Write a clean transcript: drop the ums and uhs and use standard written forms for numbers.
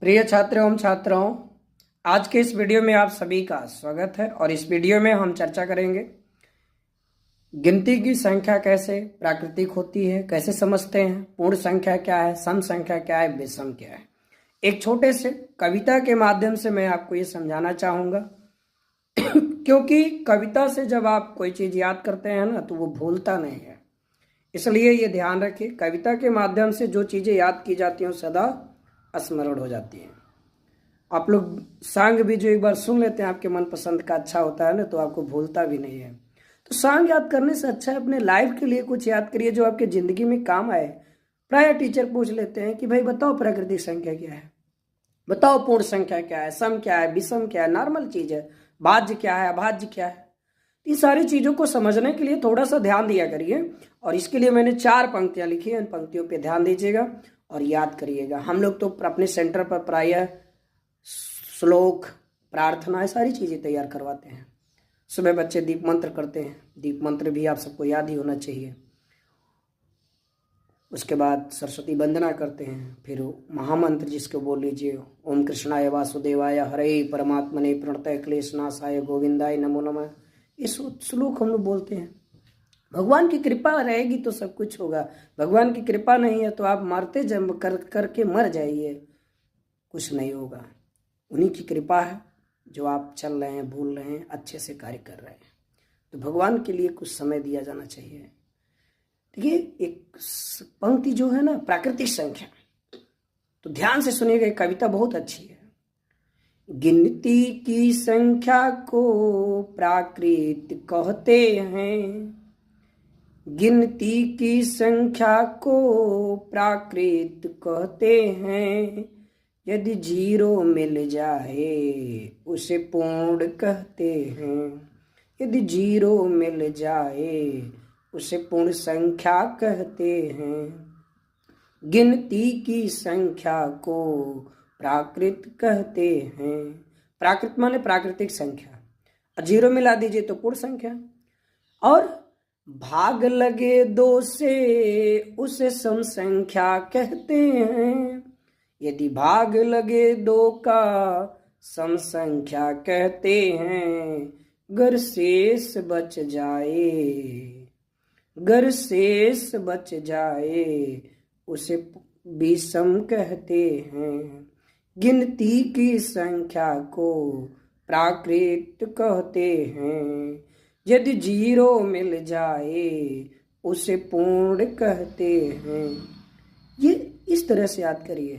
प्रिय छात्र एवं छात्राओं, आज के इस वीडियो में आप सभी का स्वागत है। और इस वीडियो में हम चर्चा करेंगे गिनती की संख्या कैसे प्राकृतिक होती है, कैसे समझते हैं, पूर्ण संख्या क्या है, सम संख्या क्या है, विषम क्या है। एक छोटे से कविता के माध्यम से मैं आपको ये समझाना चाहूँगा क्योंकि कविता से जब आप कोई चीज़ याद करते हैं ना तो वो भूलता नहीं है। इसलिए ये ध्यान रखिए, कविता के माध्यम से जो चीज़ें याद की जाती हैं सदा स्मरण हो जाती हैं। आप लोग सॉन्ग भी जो एक बार सुन लेते हैं आपके मनपसंद का अच्छा होता है ना तो आपको भूलता भी नहीं है। तो सॉन्ग याद करने से अच्छा है अपने लाइफ के लिए कुछ याद करिए जो आपके ज़िंदगी में काम आए। प्राय टीचर पूछ लेते हैं कि भाई बताओ प्राकृतिक संख्या क्या है, बताओ पूर्ण संख्या क्या है, सम क्या है, विषम क्या है, नॉर्मल चीज़ है, भाज्य क्या है, अभाज्य क्या है। इन सारी चीज़ों को समझने के लिए थोड़ा सा ध्यान दिया करिए। और इसके लिए मैंने 4 पंक्तियाँ लिखी हैं, इन पंक्तियों पे ध्यान दीजिएगा और याद करिएगा। हम लोग तो अपने सेंटर पर प्रायः श्लोक, प्रार्थना, ये सारी चीज़ें तैयार करवाते हैं। सुबह बच्चे दीप मंत्र करते हैं, दीप मंत्र भी आप सबको याद ही होना चाहिए। उसके बाद सरस्वती वंदना करते हैं, फिर महामंत्र जिसको बोल लीजिए, ओम कृष्णाय वासुदेवाय हरे परमात्मने प्रणतय क्लेशनाशाय गोविंदाय नमो नमः। इस श्लोक हम लोग बोलते हैं। भगवान की कृपा रहेगी तो सब कुछ होगा, भगवान की कृपा नहीं है तो आप मरते जन्म करके मर जाइए, कुछ नहीं होगा। उन्हीं की कृपा है जो आप चल रहे हैं, भूल रहे हैं, अच्छे से कार्य कर रहे हैं। तो भगवान के लिए कुछ समय दिया जाना चाहिए। देखिए एक पंक्ति जो है ना प्राकृतिक संख्या, तो ध्यान से सुनिएगा, कविता बहुत अच्छी है। गिनती की संख्या को प्राकृत कहते हैं, गिनती की संख्या को प्राकृत कहते हैं। यदि 0 मिल जाए उसे पूर्ण कहते हैं, यदि 0 मिल जाए उसे पूर्ण संख्या कहते हैं। गिनती की संख्या को प्राकृत कहते हैं। प्राकृत माने प्राकृतिक संख्या, 0 मिला दीजिए तो पूर्ण संख्या। और भाग लगे 2 से उसे सम संख्या कहते हैं, यदि भाग लगे 2 का सम संख्या कहते हैं। गर शेष बच जाए, गर शेष बच जाए उसे विषम कहते हैं। गिनती की संख्या को प्राकृत कहते हैं, यदि 0 मिल जाए उसे पूर्ण कहते हैं। ये इस तरह से याद करिए।